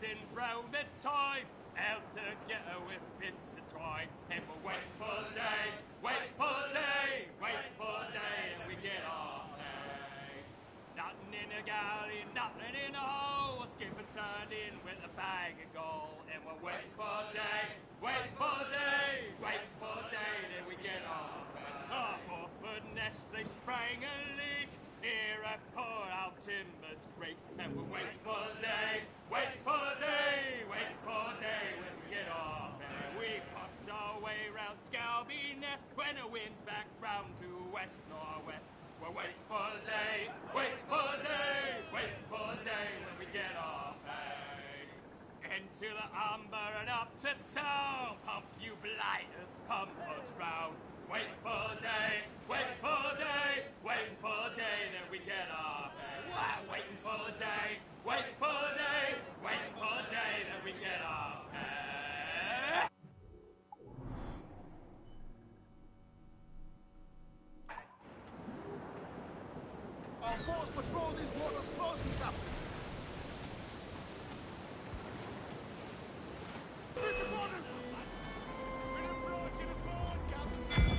in browned times, out together with bits of twine. And we'll wait for day, wait for day, wait for day, and we get our pay. Nothing in a galley, nothing in a hole. Skipper's turned in with a bag of gold. And we'll wait for day, wait for day, wait for day, then we get our pay. Our 4-foot nest, they sprang a leak here at poor old Timbers Creek. And we'll wait for day, wait for day, wait for day, when we get our pay. We popped our way round Scalby Nest when the wind back round to west-northwest. We'll wait for day, wait for day, wait for day, when we get our pay. Into the umber and up to town, pump you blighters, pump us round. Wait for day, wait for day, wait for day, then we get our pay. Wow, waiting for day, wait for day, wait for day, then we get our pay. Our force patrol these waters closely, Captain. Big orders! We're approaching the fort, Captain.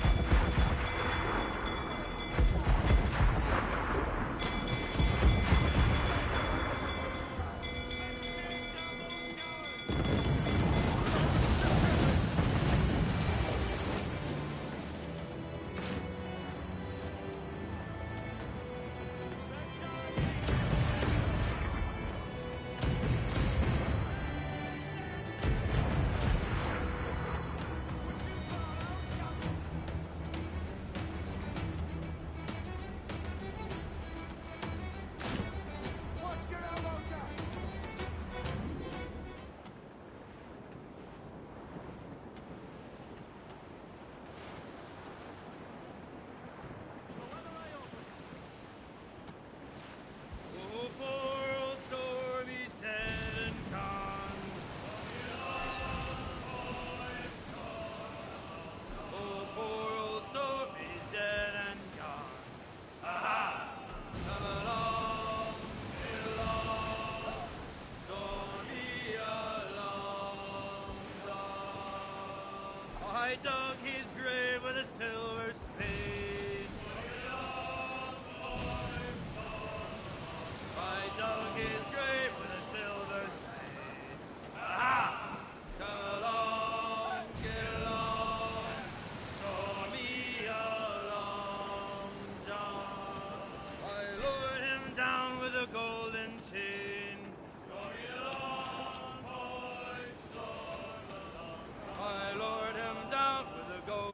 I dug his grave with a silver spade. I dug his grave with a silver spade. Aha! Come along, get along, stormy along, John. I lowered him down with a golden chain. Stormy along, boys, storm along. I lowered him down with a gold.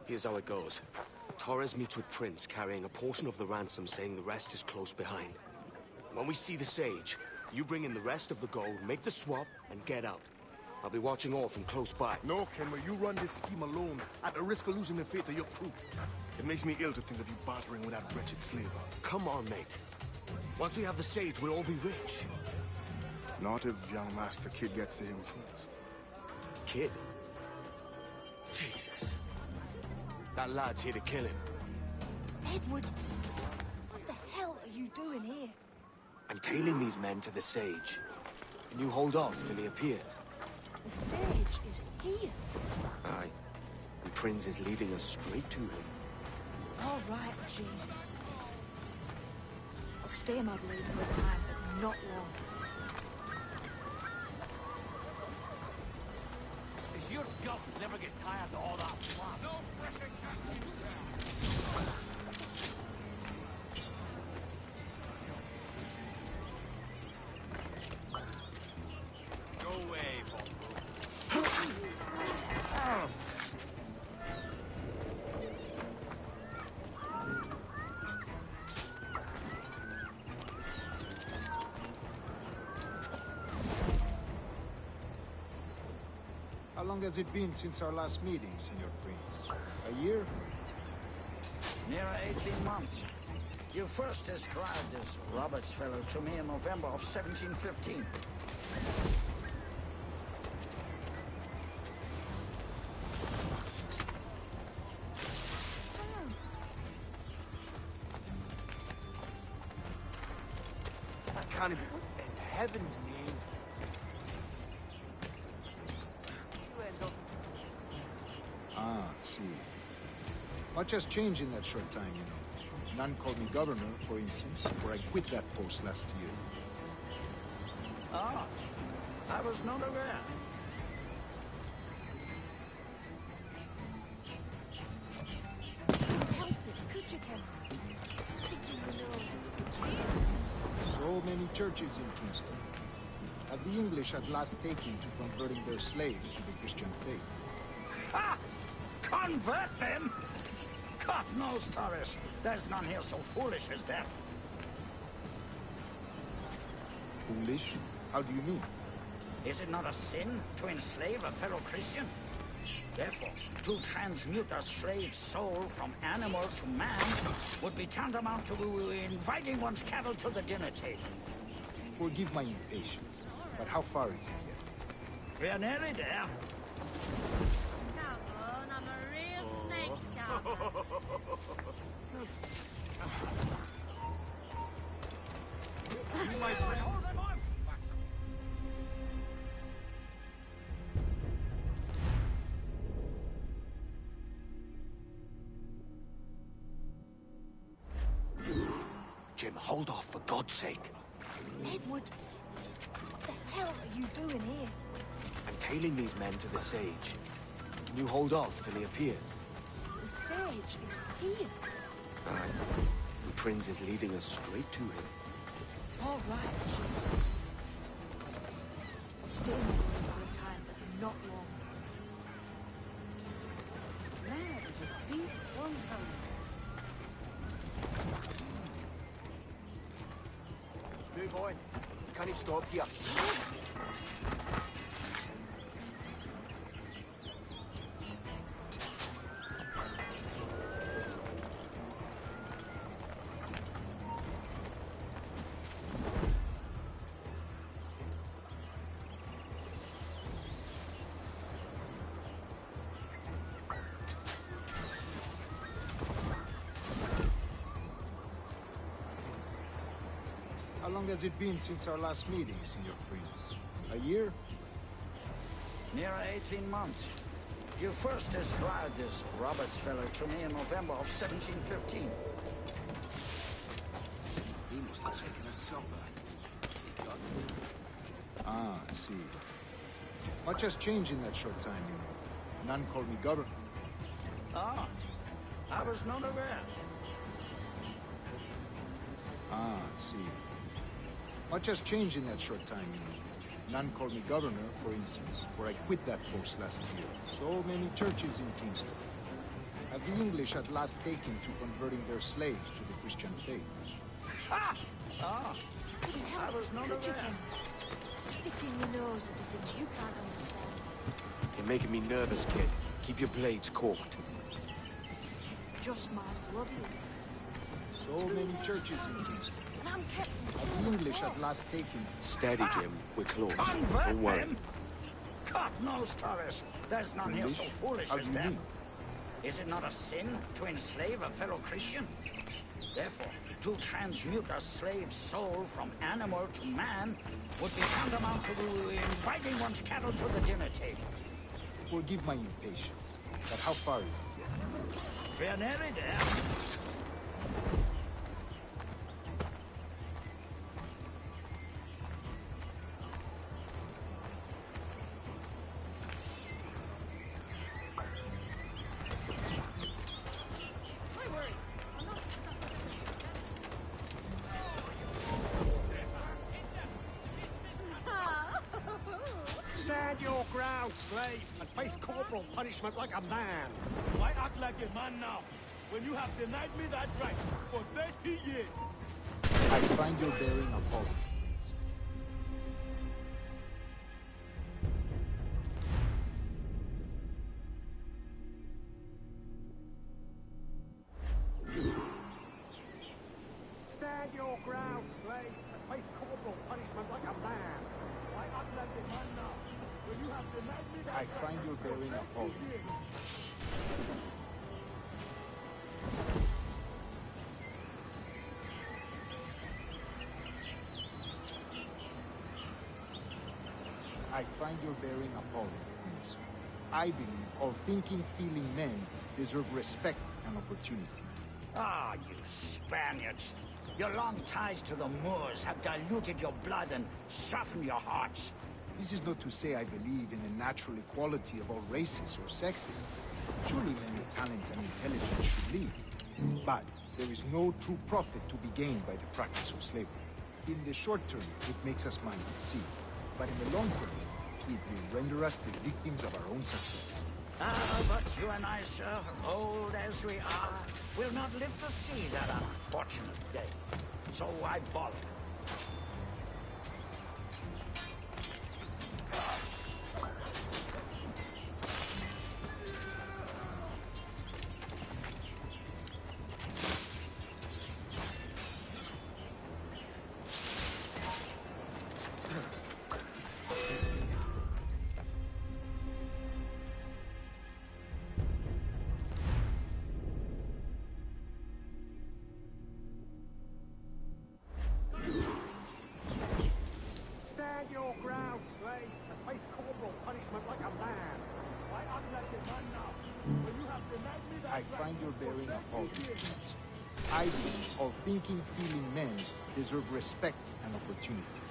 Here's how it goes. Torres meets with Prince, carrying a portion of the ransom, saying the rest is close behind. When we see the Sage, you bring in the rest of the gold, make the swap, and get out. I'll be watching all from close by. No, Kenway, you run this scheme alone, at the risk of losing the faith of your crew. It makes me ill to think of you bartering with that wretched slaver. Come on, mate. Once we have the Sage, we'll all be rich. Not if young Master Kid gets to him first. Kid? Jesus. That lad's here to kill him. Edward, what the hell are you doing here? I'm tailing these men to the Sage. Can you hold off till he appears? The Sage is here. Aye. And Prince is leading us straight to him. All right, Jesus. I'll stay my blade for a time, but not long. your gut never get tired of all that plot? No pressure captains. Go away, Bob. How long has it been since our last meeting, Senor Prince? A year? Near 18 months. You first described this Roberts fellow to me in November of 1715. That can't be... In heaven's name. Ah, see. Much has changed in that short time, you know. None called me governor, for instance, where I quit that post last year. Ah, I was not aware. Help it, could you, Ken? Sticking your nose into the tube. So many churches in Kingston. Have the English at last taken to converting their slaves to the Christian faith? Ha! Convert them? God knows, Torres. There's none here so foolish as that. Foolish? How do you mean? Is it not a sin to enslave a fellow Christian? Therefore, to transmute a slave's soul from animal to man would be tantamount to inviting one's cattle to the dinner table. Forgive my impatience, but how far is it yet? We're nearly there. Come on, I'm a real snake charmer. My friend. Jim, hold off, for God's sake. Edward, what the hell are you doing here? I'm tailing these men to the Sage. Can you hold off till he appears? The sage is here. Aye. And Prince is leading us straight to him. All right, Jesus. Stay with me for a time, but not long. Mad as a beast on home. Move on. Can you stop here? How long has it been since our last meeting, Senor Prince? A year? Near 18 months. You first described this Roberts fellow to me in November of 1715. He must have taken that supper. Ah, I see. Much has changed in that short time, you know. None called me governor. Ah, I was not aware. Ah, I see. Much has changed in that short time, you know. None called me governor, for instance, where I quit that post last year. So many churches in Kingston. Have the English at last taken to converting their slaves to the Christian faith? Ah! Ah! Couldn't I help was it, not could you, aware. Ken? Sticking your nose into things you can't understand. You're making me nervous, kid. Keep your blades corked. Just my bloodline. So many churches in Kingston. And I'm Captain. Have the English at last taken... Steady, Jim. We're close. Convert Don't worry. them? God knows, Torres. There's none here so English? foolish How do as you that. mean? Is it not a sin to enslave a fellow Christian? Therefore, to transmute a slave's soul from animal to man would be tantamount to inviting one's cattle to the dinner table. Forgive my impatience, but how far is it yet? We're nearly there. face corporal punishment like a man. Why act like a man now, when you have denied me that right for 30 years? I find your bearing appalling. Stand your ground, slave, and face corporal punishment like a man. Why act like a man now, when you have denied me that I right find your bearing for 30 appalling. years? I find your bearing appalling, Prince. I believe all thinking, feeling men deserve respect and opportunity. Ah, you Spaniards. Your long ties to the Moors have diluted your blood and softened your hearts. This is not to say I believe in the natural equality of all races or sexes. Surely men with talent and intelligence should lead. But there is no true profit to be gained by the practice of slavery. In the short term, it makes us money, see. But in the long term, it will render us the victims of our own success. Ah, but you and I, sir, old as we are, will not live to see that unfortunate day. So why bother? Stand your ground, slave, and face corporal punishment like a man. Why act like a man now, when you have denied me that I right find your for bearing 30 appalling, years? Prince. I believe all thinking, feeling men deserve respect and opportunity.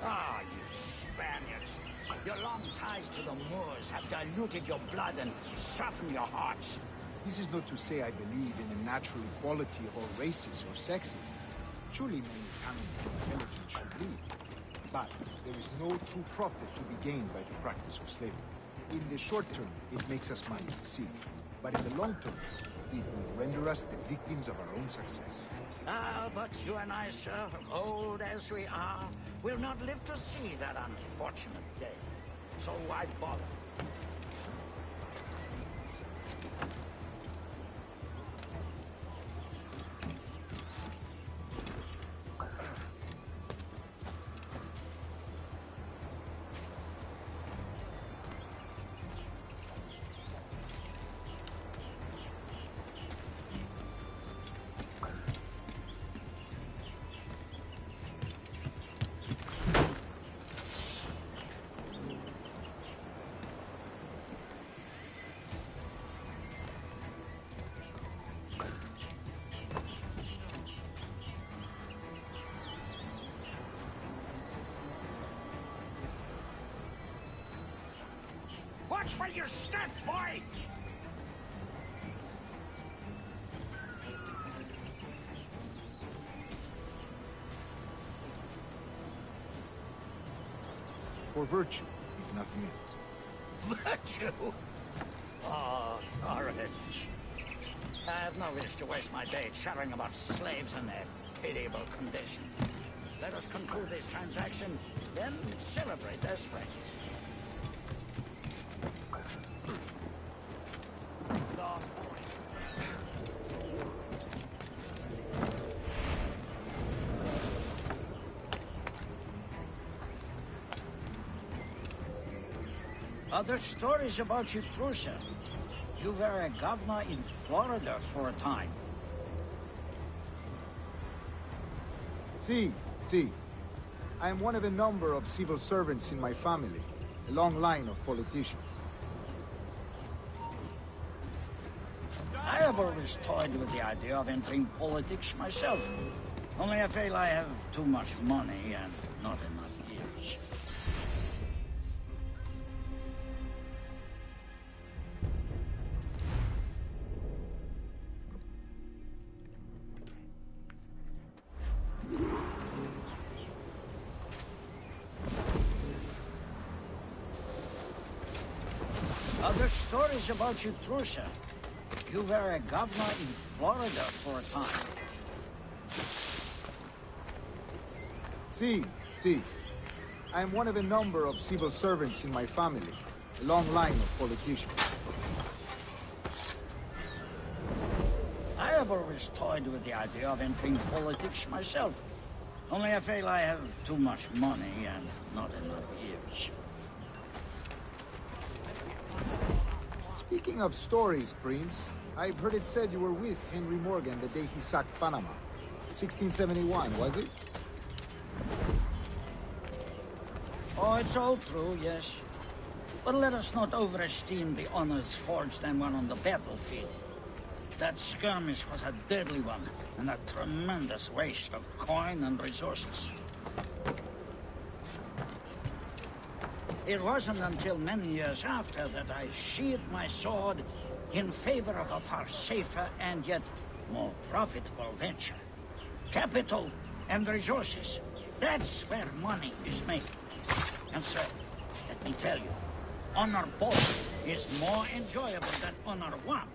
Ah, you Spaniards. Your long ties to the Moors have diluted your blood and softened your hearts. This is not to say I believe in the natural equality of all races or sexes. Surely men with talent and intelligence should lead. But there is no true profit to be gained by the practice of slavery. In the short term, it makes us money, see. But in the long term, it will render us the victims of our own success. Ah, but you and I, sir, old as we are, will not live to see that unfortunate day. So why bother? Watch for your step, boy! For virtue, if nothing else. Virtue? Oh, Torres. I have no wish to waste my day chattering about slaves and their pitiable condition. Let us conclude this transaction, then celebrate as friends. Other stories about you, Trusa. You were a governor in Florida for a time. See. I am one of a number of civil servants in my family, a long line of politicians. I have always toyed with the idea of entering politics myself. Only I feel I have too much money and not enough years. Other stories about you, true, sir. You were a governor in Florida for a time. See. I am one of a number of civil servants in my family. A long line of politicians. I have always toyed with the idea of entering politics myself. Only I feel I have too much money and not enough years. Speaking of stories, Prince, I've heard it said you were with Henry Morgan the day he sacked Panama. 1671, was it? Oh, it's all true, yes. But let us not overesteem the honors forged and won on the battlefield. That skirmish was a deadly one, and a tremendous waste of coin and resources. It wasn't until many years after that I sheathed my sword in favor of a far safer and yet more profitable venture. Capital and resources. That's where money is made. And sir, let me tell you, honor both is more enjoyable than honor one,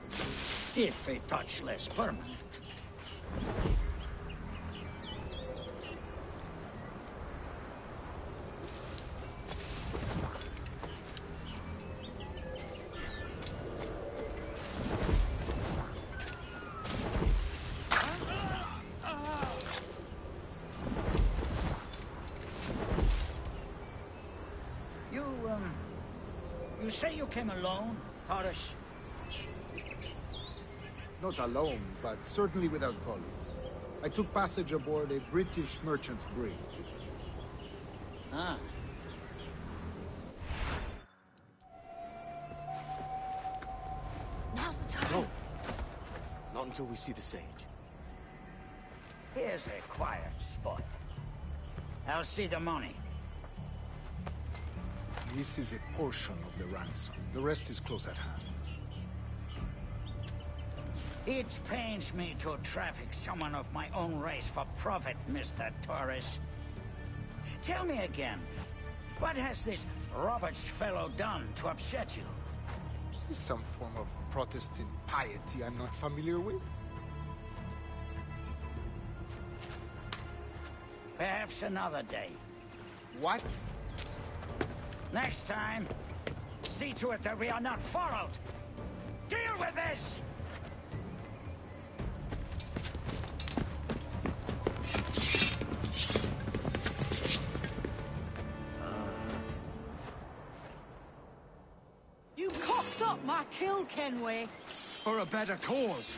if a touch less permanent. You say you came alone, Horace? Not alone, but certainly without colleagues. I took passage aboard a British merchant's brig. Ah. Now's the time. No. Not until we see the sage. Here's a quiet spot. I'll see the money. This is a portion of the ransom. The rest is close at hand. It pains me to traffic someone of my own race for profit, Mr. Torres. Tell me again, what has this Roberts fellow done to upset you? Is this some form of Protestant piety I'm not familiar with? Perhaps another day. What? Next time, see to it that we are not followed. Deal with this! You cocked up my kill, Kenway. For a better cause.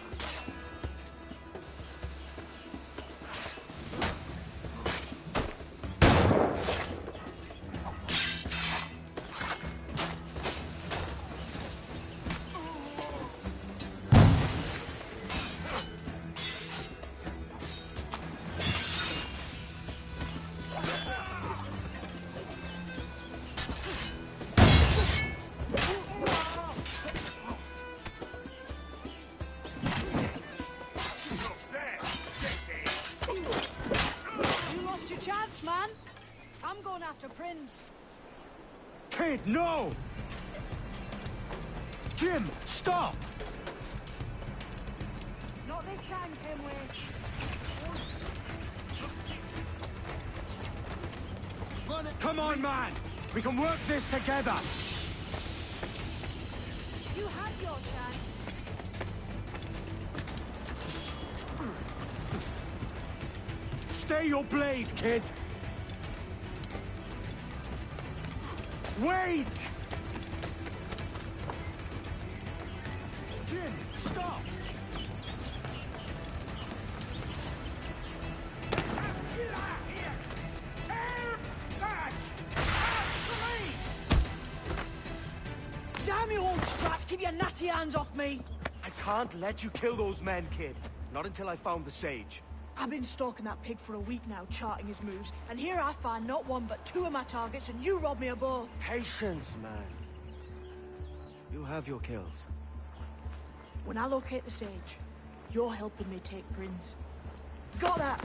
Kid, no! Jim, stop! Not this time, Kenway. Come on, man! We can work this together! You had your chance. Stay your blade, kid! Wait! Jim, stop! Damn you, old strats! Keep your natty hands off me! I can't let you kill those men, kid. Not until I found the sage. I've been stalking that pig for a week now, charting his moves, and here I find not one but two of my targets, and you rob me of both. Patience, man. You'll have your kills. When I locate the sage, you're helping me take Prince. Got that?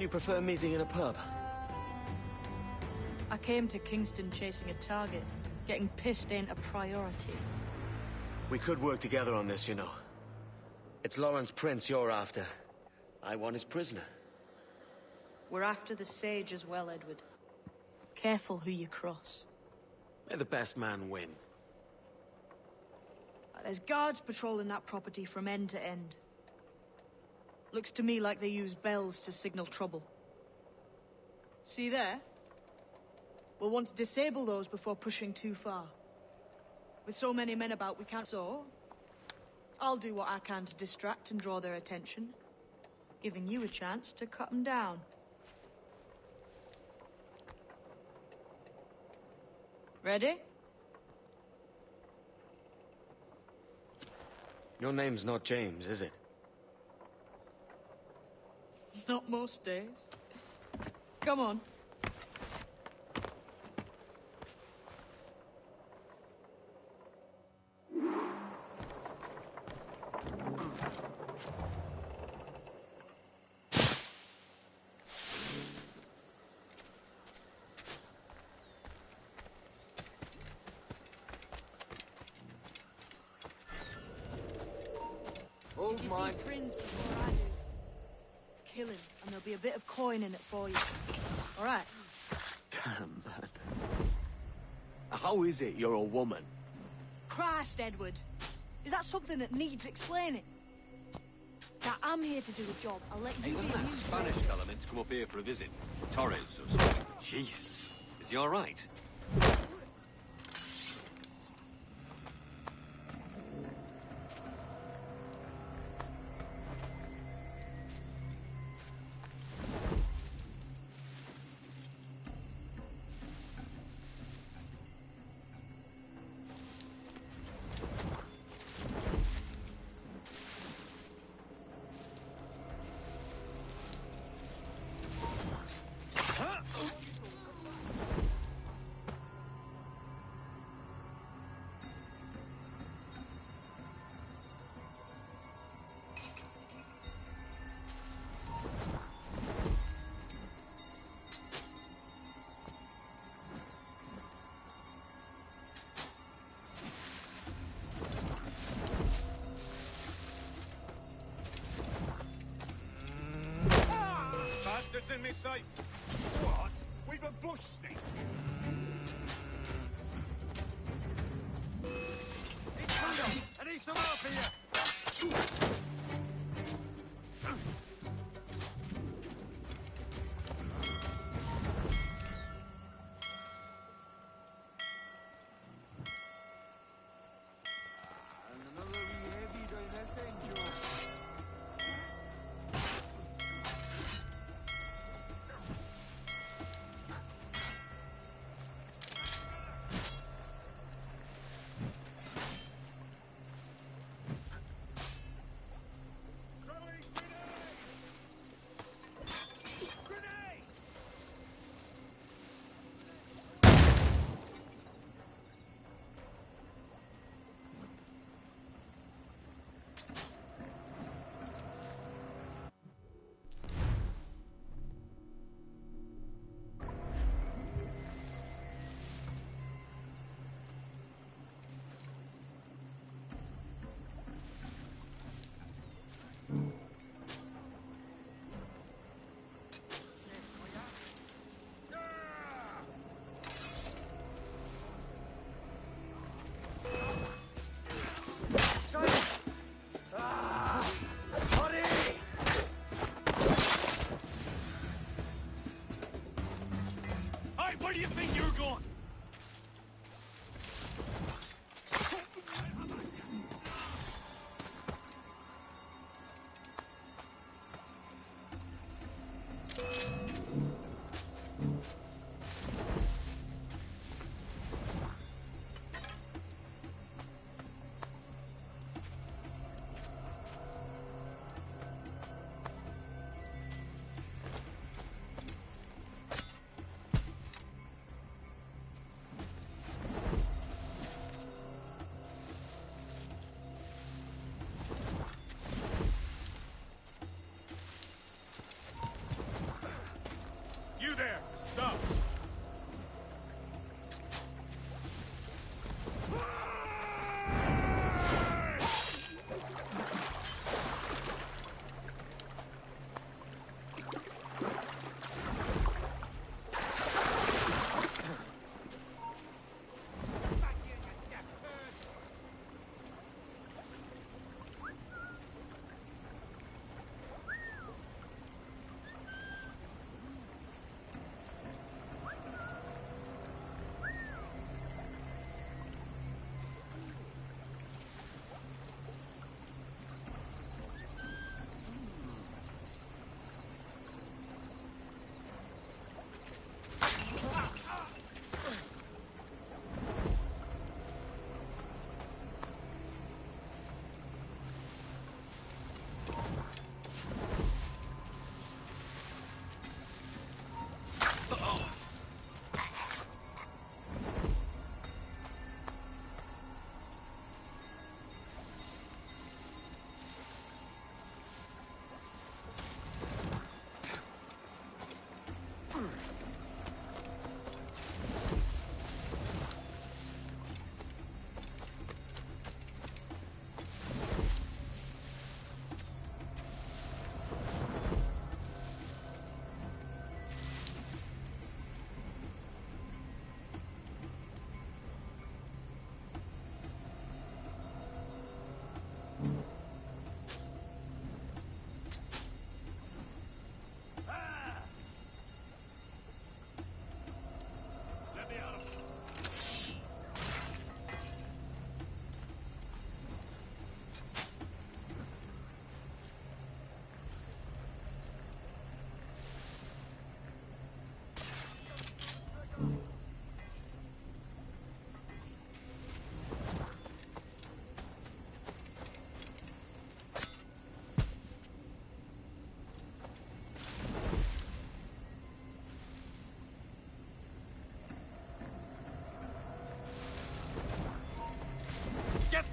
you prefer meeting in a pub? I came to Kingston chasing a target. Getting pissed ain't a priority. We could work together on this, you know. It's Lawrence Prince you're after. I want his prisoner. We're after the Sage as well, Edward. Careful who you cross. May the best man win. There's guards patrolling that property from end to end. Looks to me like they use bells to signal trouble. See there? We'll want to disable those before pushing too far. With so many men about, we can't. So, I'll do what I can to distract and draw their attention, giving you a chance to cut them down. Ready? Your name's not James, is it? Not most days. Come on. Hold You mine. see Prince before I do. Kill him, and there'll be a bit of coin in it for you. All right. Damn, man. How is it you're a woman? Christ, Edward. Is that something that needs explaining? Now, I'm here to do a job. I'll let you Hey, be wasn't that amused. Spanish fella meant to come up here for a visit? Torres or something? Jesus. Is he all right? Bastards in me sights. What? We've a bush snake. It's Hundo! I need some help here!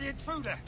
the intruder!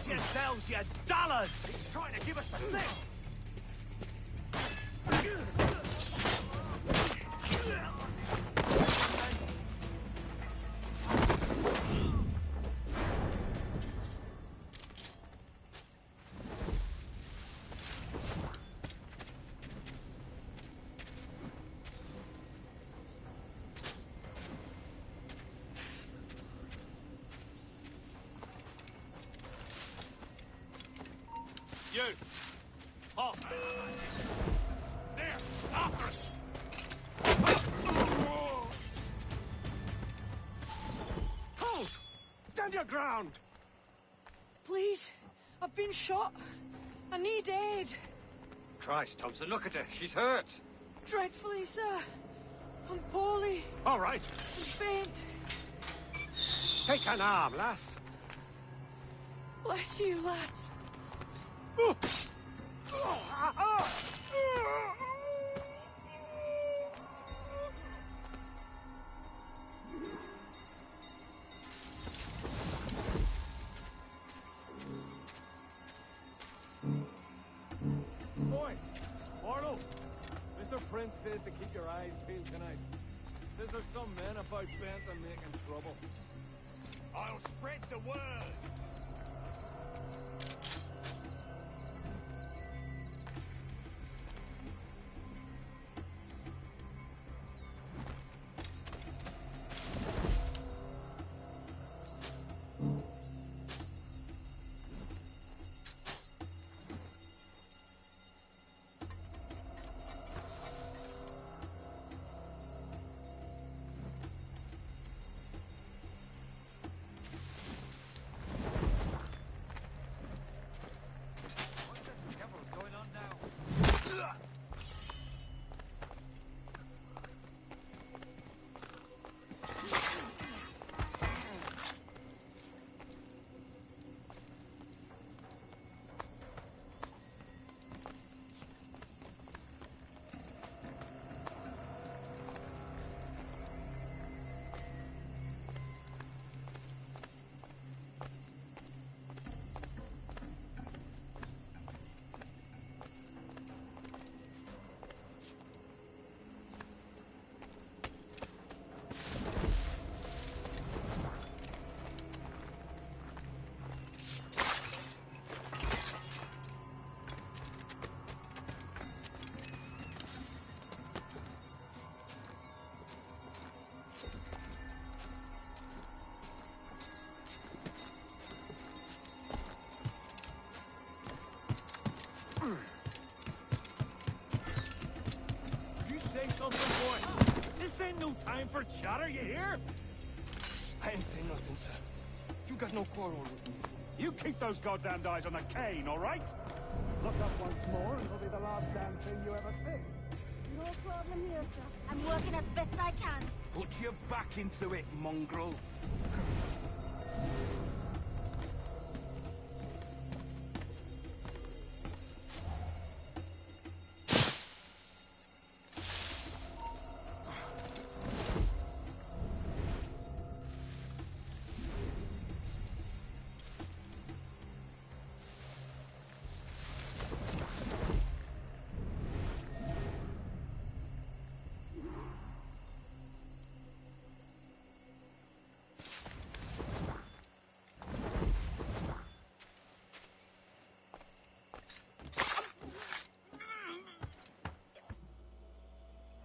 yourselves, you dullards! He's trying to give us the slip! You! Halt! There! After us! Hold! Stand your ground! Please, I've been shot. I need aid. Christ, Thompson, look at her. She's hurt. Dreadfully, sir. I'm poorly. All right. I'm faint. Take an arm, lass. Bless you, lads. Boy, Barlow, Mr. Prince says to keep your eyes peeled tonight. Says there's some men about bent on making trouble. I'll spread the word. You say something, boy. This ain't no time for chatter, you hear? I ain't saying nothing, sir. You got no quarrel with me. You keep those goddamned eyes on the cane, all right? Look up once more, and it'll be the last damn thing you ever see. No problem here, sir. I'm working as best I can. Put your back into it, mongrel.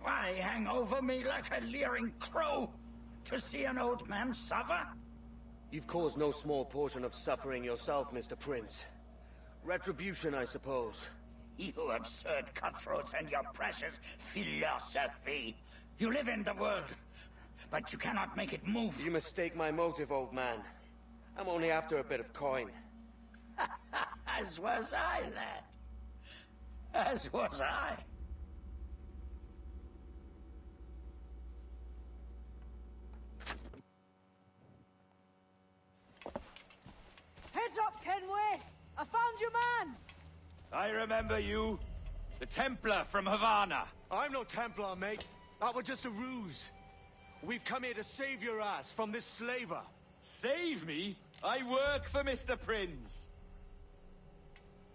Why hang over me like a leering crow? To see an old man suffer? You've caused no small portion of suffering yourself, Mr. Prince. Retribution, I suppose. You absurd cutthroats and your precious philosophy. You live in the world, but you cannot make it move. You mistake my motive, old man. I'm only after a bit of coin. As was I, lad. As was I. Heads up, Kenway! I found your man! I remember you. The Templar from Havana. I'm no Templar, mate. That was just a ruse. We've come here to save your ass from this slaver. Save me? I work for Mr. Prince.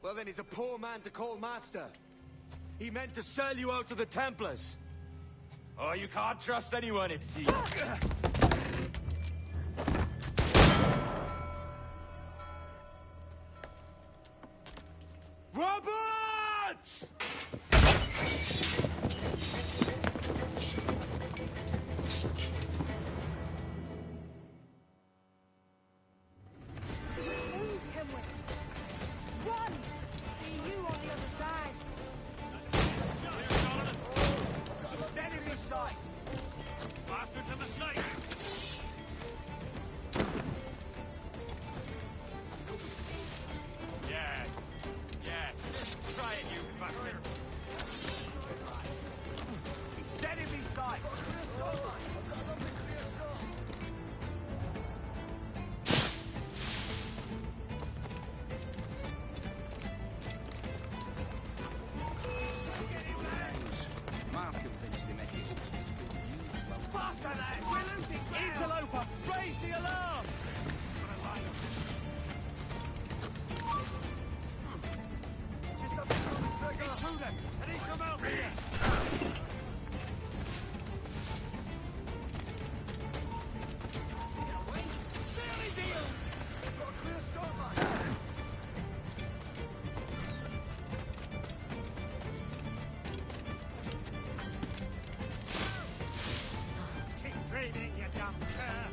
Well, then he's a poor man to call master. He meant to sell you out to the Templars. Oh, you can't trust anyone, it seems. Roberts! Move, Kenway! Run! It's dead in me sight. Mark convinced him it looks Faster, lad! We're losing ground! Interloper, raise the alarm! Just up on the trigger! Intruder! I need some help here! Silly deal! Got a clear shot, mate! Keep dreaming, you dumb cur!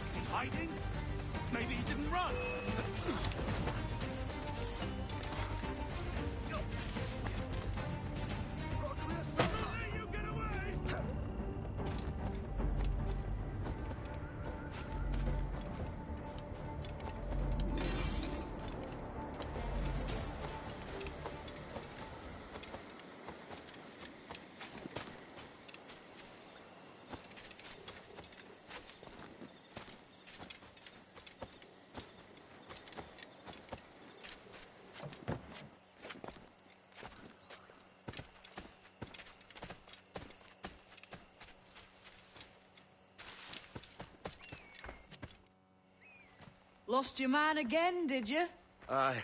Is he hiding? Maybe he didn't run. You get away! Lost your man again, did you? Aye.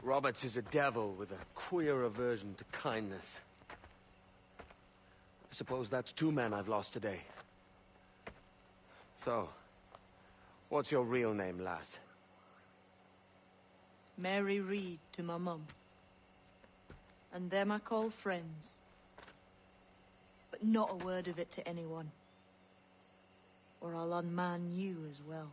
Roberts is a devil with a queer aversion to kindness. I suppose that's 2 men I've lost today. So, what's your real name, lass? Mary Reed to my mum. And them I call friends. But not a word of it to anyone. Or I'll unman you as well.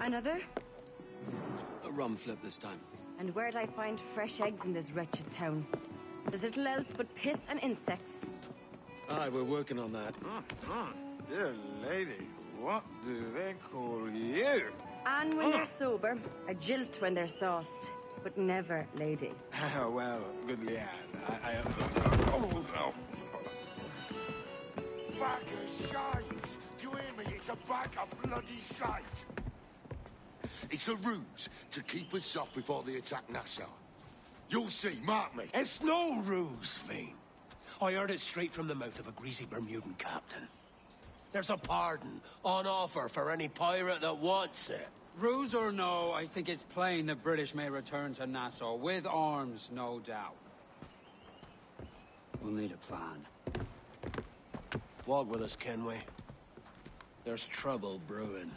Another? A rum flip this time. And where'd I find fresh eggs in this wretched town? There's little else but piss and insects. Aye, we're working on that. Dear lady, what do they call you? And when they're sober, a jilt when they're sauced, but never lady. Well, good lad. Oh, no. Bag of shite! Do you hear me? It's a bag of bloody shite! It's a ruse to keep us off before they attack Nassau. You'll see, mark me. It's no ruse, Fiend. I heard it straight from the mouth of a greasy Bermudan captain. There's a pardon on offer for any pirate that wants it. Ruse or no, I think it's plain the British may return to Nassau, with arms, no doubt. We'll need a plan. Walk with us, Kenway. There's trouble brewing.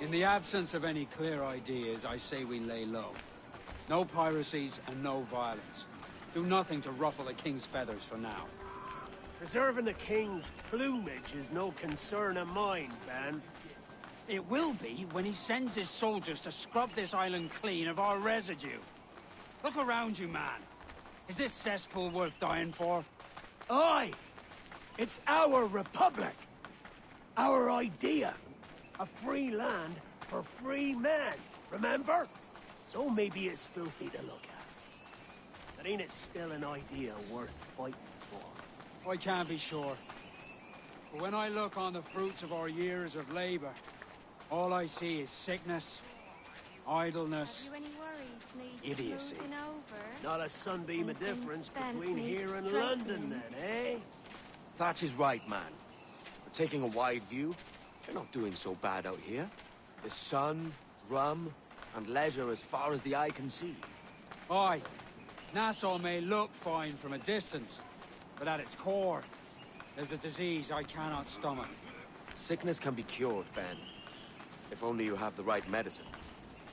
In the absence of any clear ideas, I say we lay low. No piracies and no violence. Do nothing to ruffle the king's feathers for now. Preserving the king's plumage is no concern of mine, Ben. It will be when he sends his soldiers to scrub this island clean of our residue. Look around you, man. Is this cesspool worth dying for? Aye! It's our republic! Our idea. A free land for free men, remember? So maybe it's filthy to look at. But ain't it still an idea worth fighting for? I can't be sure. But when I look on the fruits of our years of labor, all I see is sickness, idleness, Have you any worries, Leeds? idiocy. Moving over? Not a sunbeam of difference between needs here and straightening. London, then, eh? Thatch is right, man. But taking a wide view, you're not doing so bad out here. There's sun, rum, and leisure as far as the eye can see. Aye, Nassau may look fine from a distance, but at its core, there's a disease I cannot stomach. Sickness can be cured, Ben. If only you have the right medicine.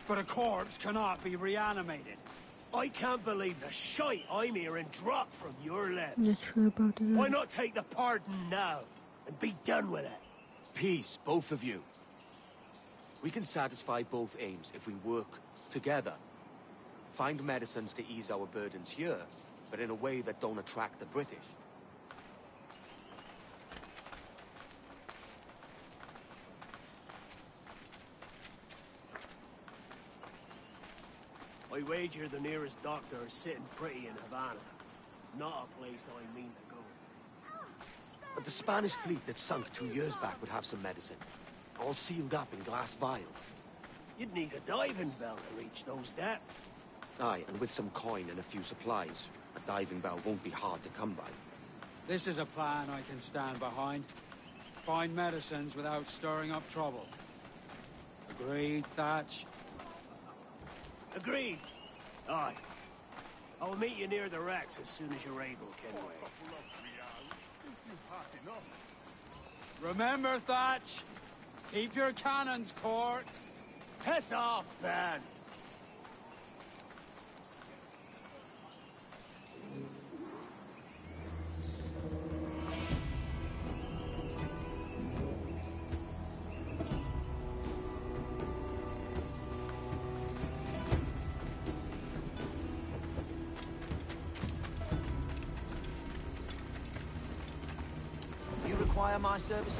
But a corpse cannot be reanimated. I can't believe the shite I'm hearing drop from your lips. Not sure about it. Why not take the pardon now and be done with it? Peace, both of you. We can satisfy both aims if we work together. Find medicines to ease our burdens here, but in a way that don't attract the British. I wager the nearest doctor is sitting pretty in Havana. Not a place I mean to go. But the Spanish fleet that sunk 2 years back would have some medicine. All sealed up in glass vials. You'd need a diving bell to reach those depths. Aye, and with some coin and a few supplies, a diving bell won't be hard to come by. This is a plan I can stand behind. Find medicines without stirring up trouble. Agreed, Thatch? Agreed. Aye. I'll meet you near the wrecks as soon as you're able, Kenway. Remember, Thatch, keep your cannons court. Piss off, Ben. You require my services?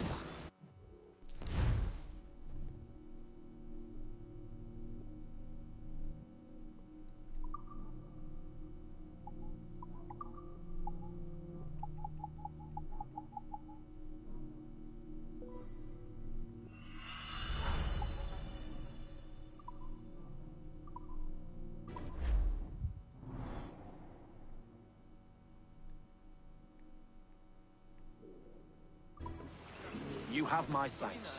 You have my thanks.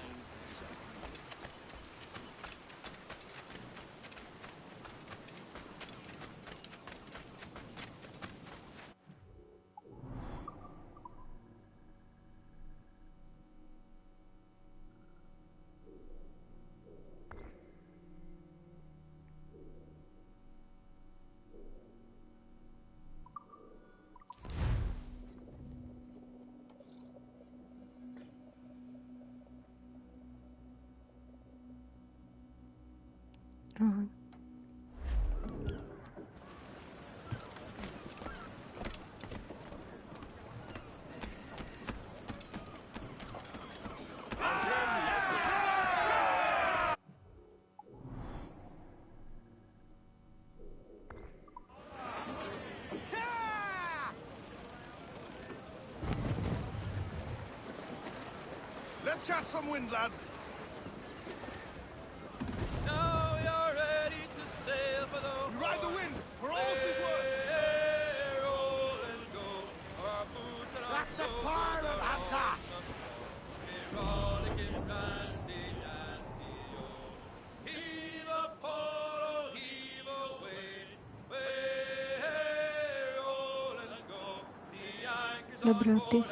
Let's catch some wind, lads. Now you're ready to sail for the We ride the wind, for all's his worth. That's a pirate hunter! Доброты.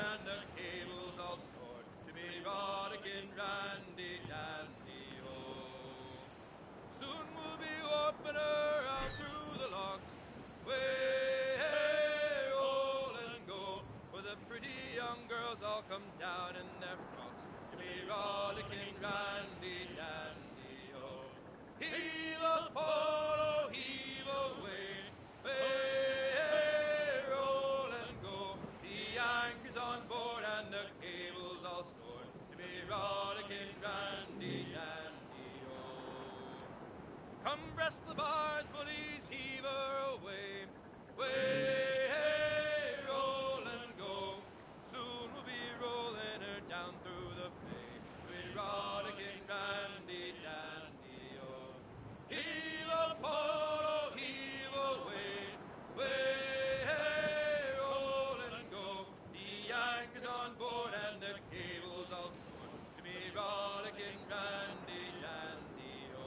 Come down in their frocks to be rollicking randy dandy ho. Heave a port, oh heave away, way roll and go. The anchor's on board and the cable's all stored to be rollicking. Come breast the bars, bullies, heave her away. Way, hey, roll and go. Soon we'll be rolling her down through the bay. We're rollicking randy dandy, oh. Heave a polo, heave away. Way, hey, roll and go. The anchor's on board and the cable's all sworn to be rollicking randy dandy, oh.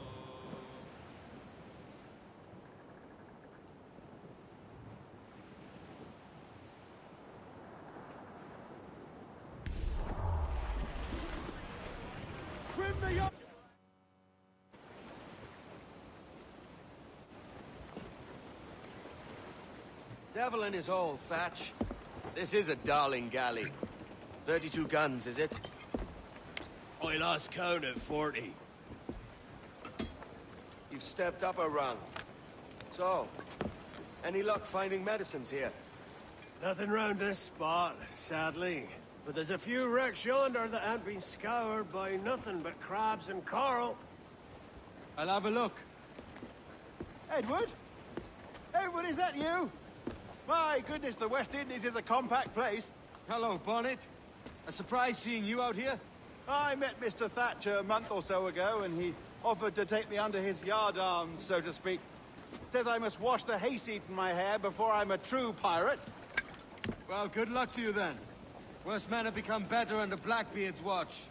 Trim me up! Devil in his hole, Thatch. This is a darling galley. 32 guns, is it? I lost count at 40. You've stepped up a rung. So, any luck finding medicines here? Nothing round this spot, sadly. But there's a few wrecks yonder that ain't been scoured by nothing but crabs and coral. I'll have a look. Edward? Edward, is that you? My goodness, the West Indies is a compact place. Hello, Bonnet. A surprise seeing you out here. I met Mr. Thatcher a month or so ago, and he offered to take me under his yardarms, so to speak. Says I must wash the hayseed from my hair before I'm a true pirate. Well, good luck to you then. Worst men have become better under Blackbeard's watch.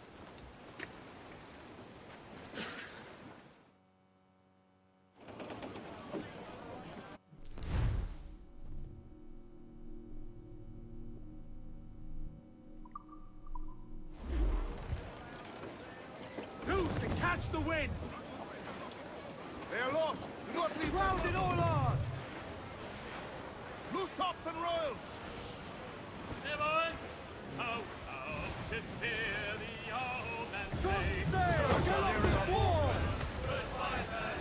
Loose and catch the wind! They're aloft! Do not leave Round it all on! Loose tops and royals! Hey, boys! Oh, oh, just hear the old man say. Sail! Get off this wall! Goodbye, then.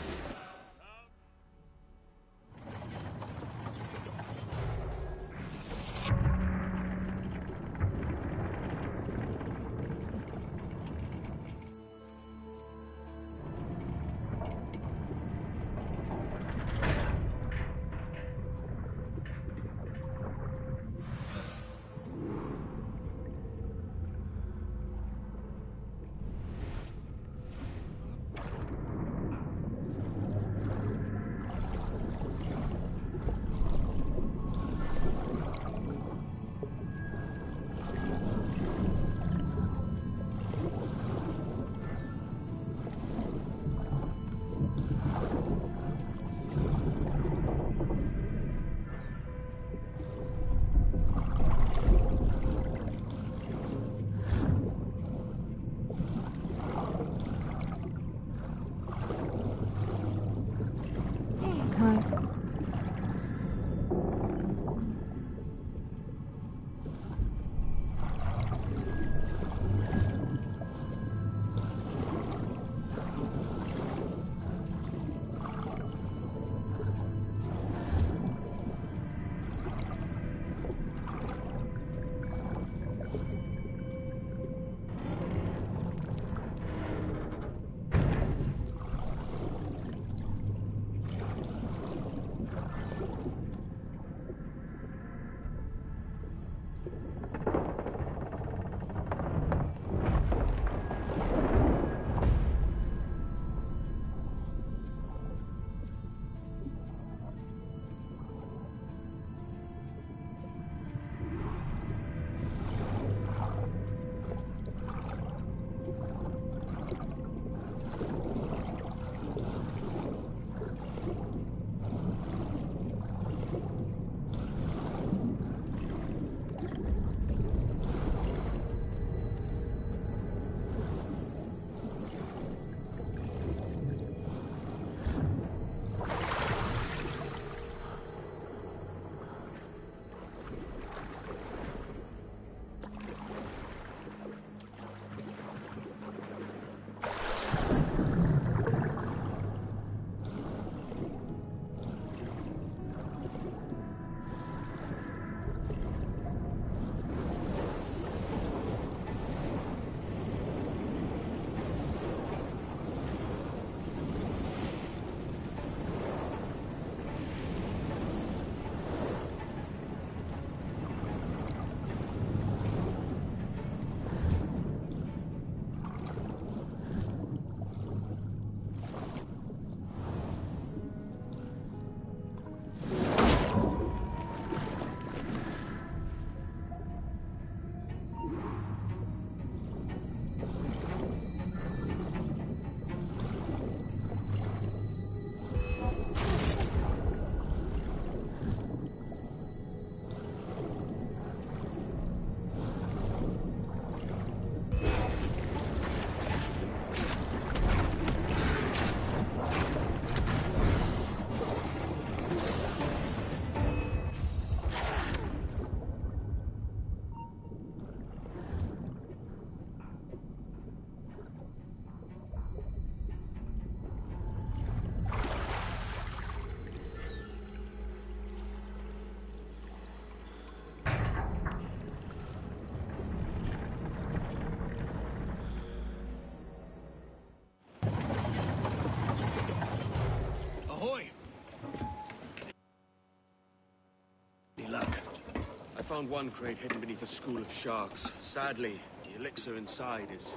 found one crate hidden beneath a school of sharks. Sadly, the elixir inside is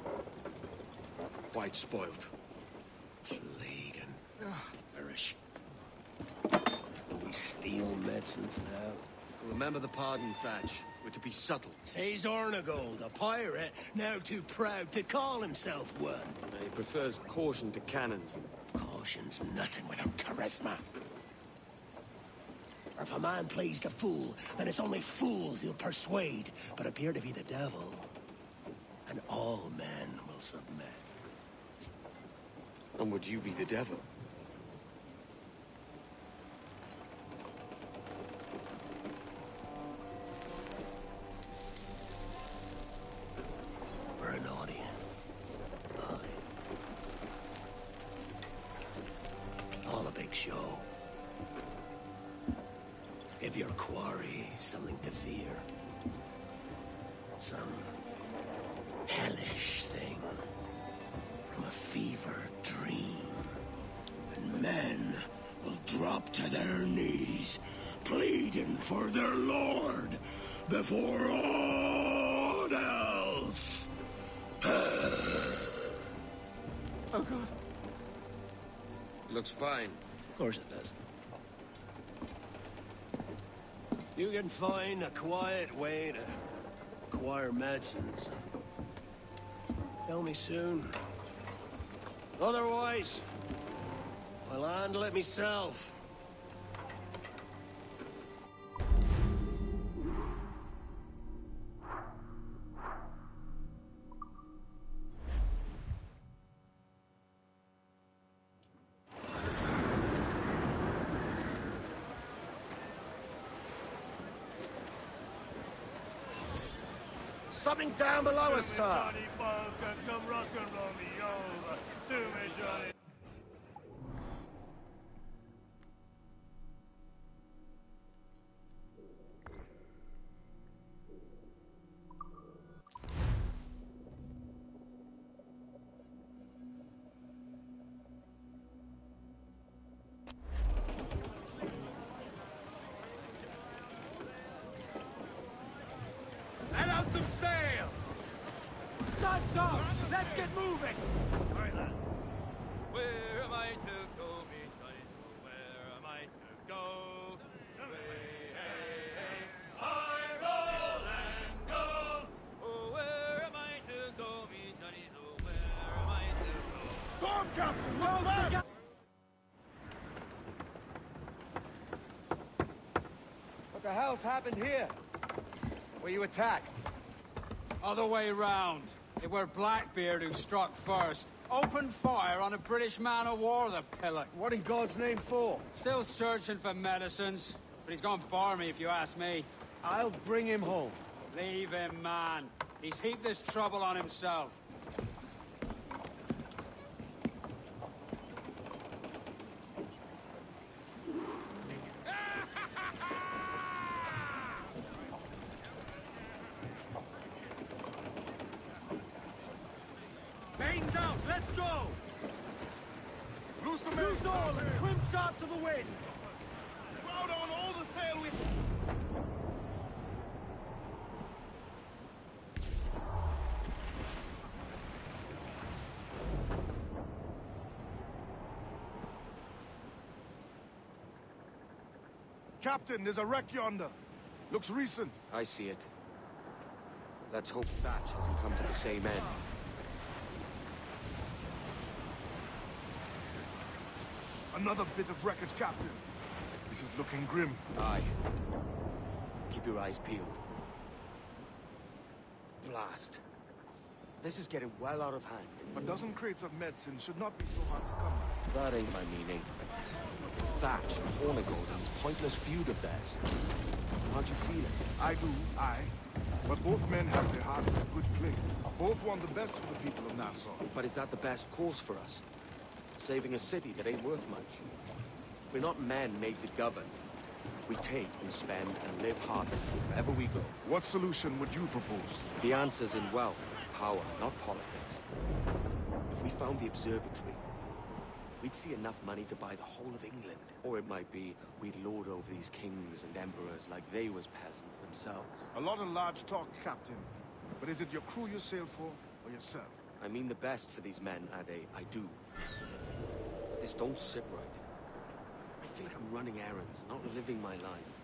quite spoiled. Legan. Perish. We steal medicines now. Remember the pardon, Thatch. We're to be subtle. Says Ornagold, a pirate, now too proud to call himself one. He prefers caution to cannons. Caution's nothing without charisma. Or if a man plays the fool, then it's only fools he'll persuade, but appear to be the devil. And all men will submit. And would you be the devil? For an audience. All a big show. Give your quarry something to fear. Some hellish thing from a fevered dream. And men will drop to their knees, pleading for their lord before all else. Oh, God. Looks fine. Of course it does. You can find a quiet way to acquire medicines. Tell me soon. Otherwise, I'll handle it myself. Something down below us, sir. Johnny Bunker, come rock and roll me over. To me, Johnny. Let out some sail! Sun's up! Let's get moving! All right, lad. Where am I to go, me Johnny? Where am I to go? Hey, hey, hey. I roll and go. Oh, where am I to go, me Johnny? Oh, where am I to go? Storm, Captain! What's that? What the hell's happened here? Were you attacked? Other way round. It were Blackbeard who struck first. Opened fire on a British man-o'-war, the pillock. What in God's name for? Still searching for medicines, but he's gone barmy if you ask me. I'll bring him home. Leave him, man. He's heaped this trouble on himself. Mains out, let's go! Loose the Loose all and trim sharp to the wind! Crowd on all the sail with... Captain, there's a wreck yonder. Looks recent. I see it. Let's hope Thatch hasn't come to the same end. Another bit of wreckage, Captain. This is looking grim. Aye. Keep your eyes peeled. Blast. This is getting well out of hand. A dozen crates of medicine should not be so hard to come by. That ain't my meaning. It's Thatch and Hornigold and this pointless feud of theirs. Can't you feel it? I do, aye. But both men have their hearts in a good place. Both want the best for the people of Nassau. But is that the best course for us? Saving a city that ain't worth much. We're not men made to govern. We take and spend and live heartily wherever we go. What solution would you propose? The answer's in wealth and power, not politics. If we found the observatory, we'd see enough money to buy the whole of England. Or it might be we'd lord over these kings and emperors like they was peasants themselves. A lot of large talk, Captain. But is it your crew you sail for, or yourself? I mean the best for these men, Ade, I do. But this don't sit right. I feel like I'm running errands, not living my life.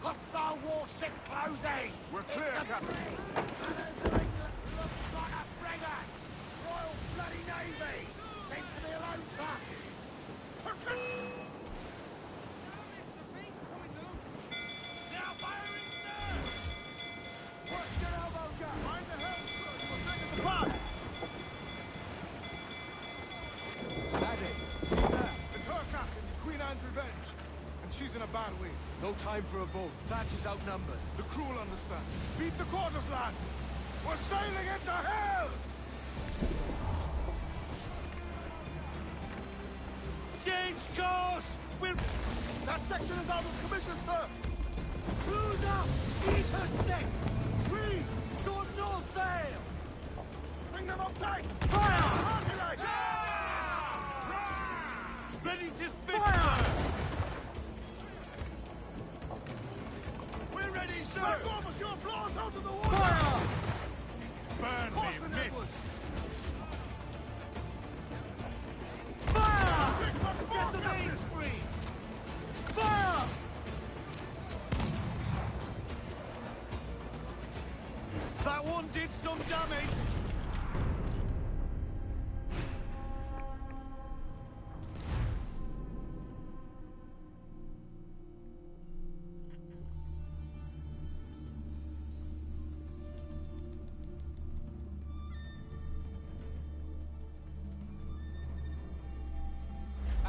Hostile warship closing! We're clear, Captain. Looks like a frigate! Royal Bloody Navy! Seems to be alone, sir! Now firing, sir! Watch your elbow, Jack! Mind the helm, sir! You will take us apart! Ade, see that? It's her, Captain, the Queen Anne's Revenge. And she's in a bad way. No time for a vote. Thatch is outnumbered. The crew will understand. Beat the quarters, lads! We're sailing into hell! Change course! We'll... That section is out of commission, sir! Cruise up! Eat her six! We short all sail! Bring them up tight! Fire! Party light! Ready to spit! Fire! We're ready, sir! Let go, monsieur! Blow us out of the water! Fire! Burn me, Mick! Fire! Get the mains free! Fire! That one did some damage!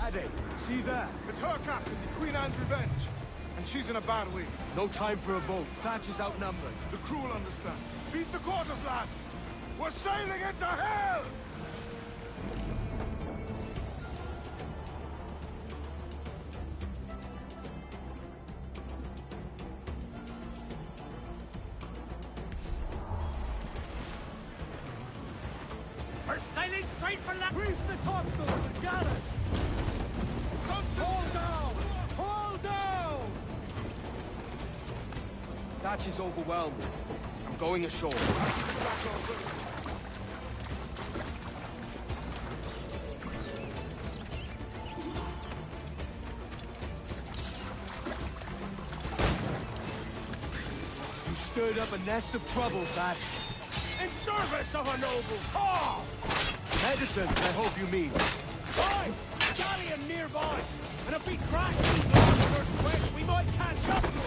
Ade, see that? It's her, Captain, the Queen Anne's Revenge. And she's in a bad way. No time for a vote. Thatch is outnumbered. The crew will understand. Beat the quarters, lads! We're sailing into hell! We're sailing straight for land. Reef the topsails and gallants. Hold down! Hold down! Thatch is overwhelmed. I'm going ashore. You stirred up a nest of trouble, Thatch. In service of a noble cause! Medicine, I hope you mean. Aye! Galleon nearby! And if we crash these monsters quick, we might catch up to them!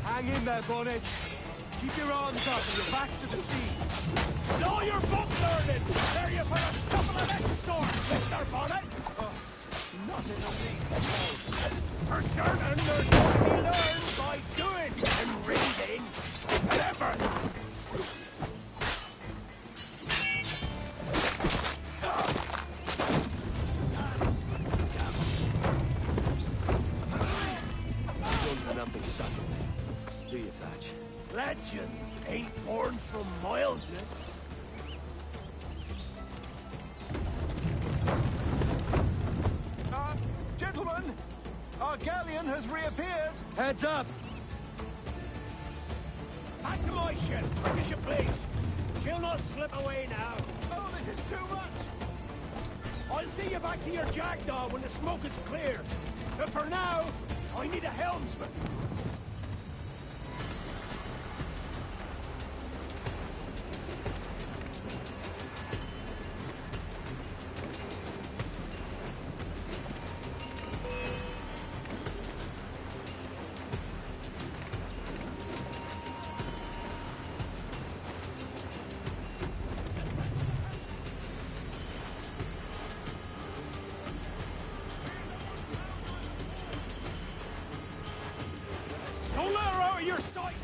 Hang in there, Bonnet. Keep your arms up and your back to the sea. Know your book learning! There you for a couple of escorts, Mr. Bonnet! Not in the least. For certain, there's more to be learned by doing and reading and everything. Don't do nothing subtle. Do you, Thatch? Legends ain't born from mildness. Gentlemen, our galleon has reappeared. Heads up! Back to my ship, quick as you please. She'll not slip away now. Oh, this is too much. I'll see you back to your jackdaw when the smoke is clear. But for now, I need a helmsman. your sight!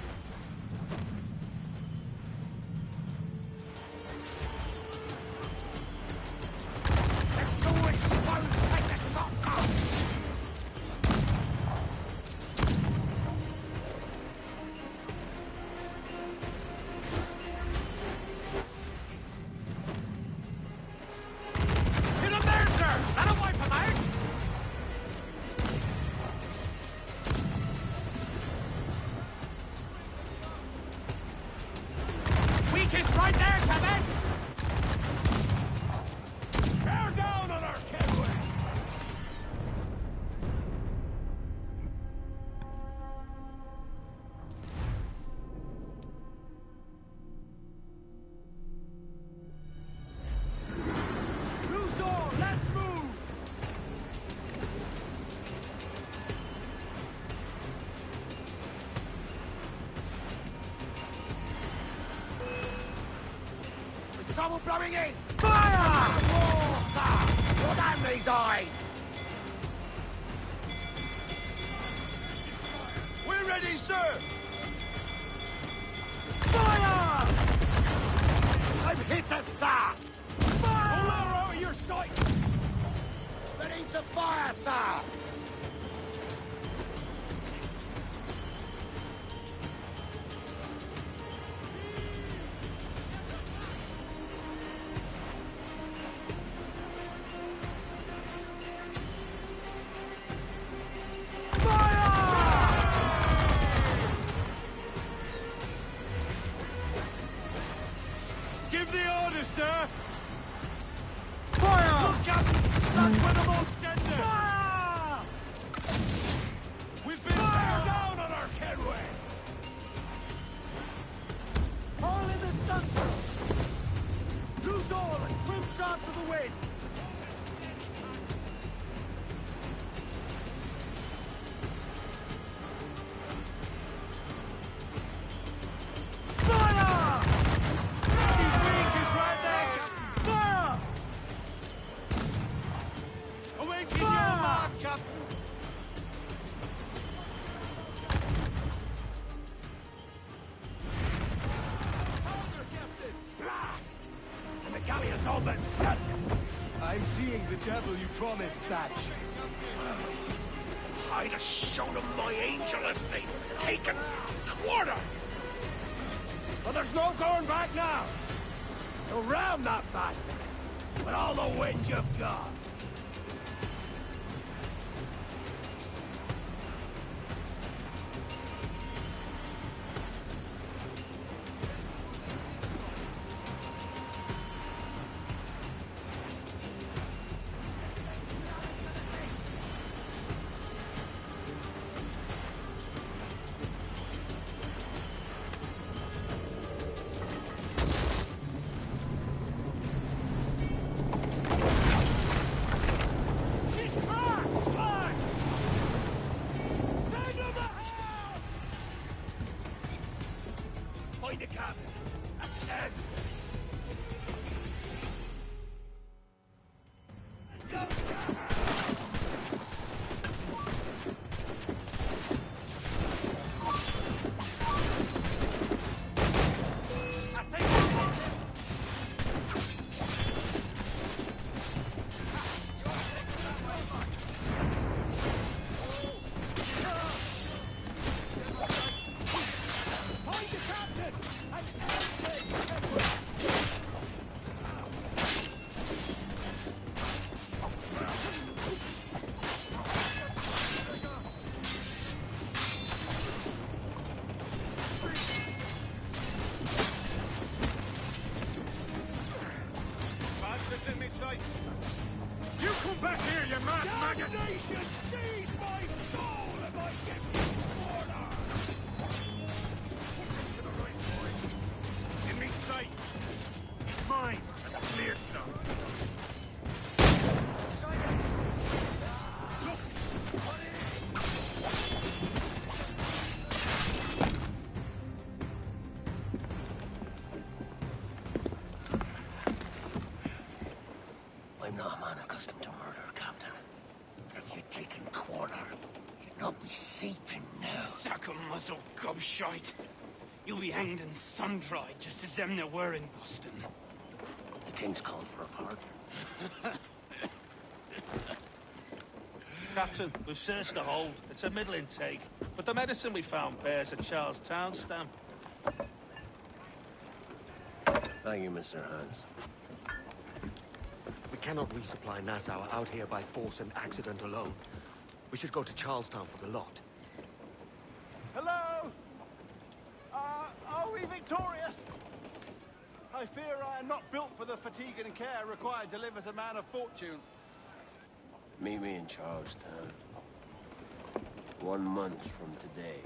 Trouble blowing in! Fire! War, sir! Put down these eyes! We're ready, sir! Fire! They've hit us, sir! Fire! Pull her out of your sight! Ready to fire, sir! Give the orders, sir! Fire! Look, Captain! That's where the most tender! Fire! We've been down on our Kenway! All in the center! Loose all and swim sharp to the wind! I'm seeing the devil you promised, Thatch. I'd have shown him my angel if they'd taken quarter! But there's no going back now! So ram that bastard with all the wind you've got! You come back here, you mad maggot! Damnation seize my soul if I get the order! To the right, boy. In me sight. It's mine. Clear shot. Look! I'm not a man accustomed to murder, Captain. If you'd taken quarter, you'd I'll be sleeping now. Sack a muzzle, gobshite. You'll be hanged and sun-dried, just as them there were in Boston. The king's called for a pardon. Captain, we've searched the hold. It's a middle intake, but the medicine we found bears a Charlestown stamp. Thank you, Mr. Hans. We cannot resupply Nassau out here by force and accident alone. We should go to Charlestown for the lot. Hello? Are we victorious? I fear I am not built for the fatigue and care required to live as a man of fortune. Meet me in Charlestown. 1 month from today.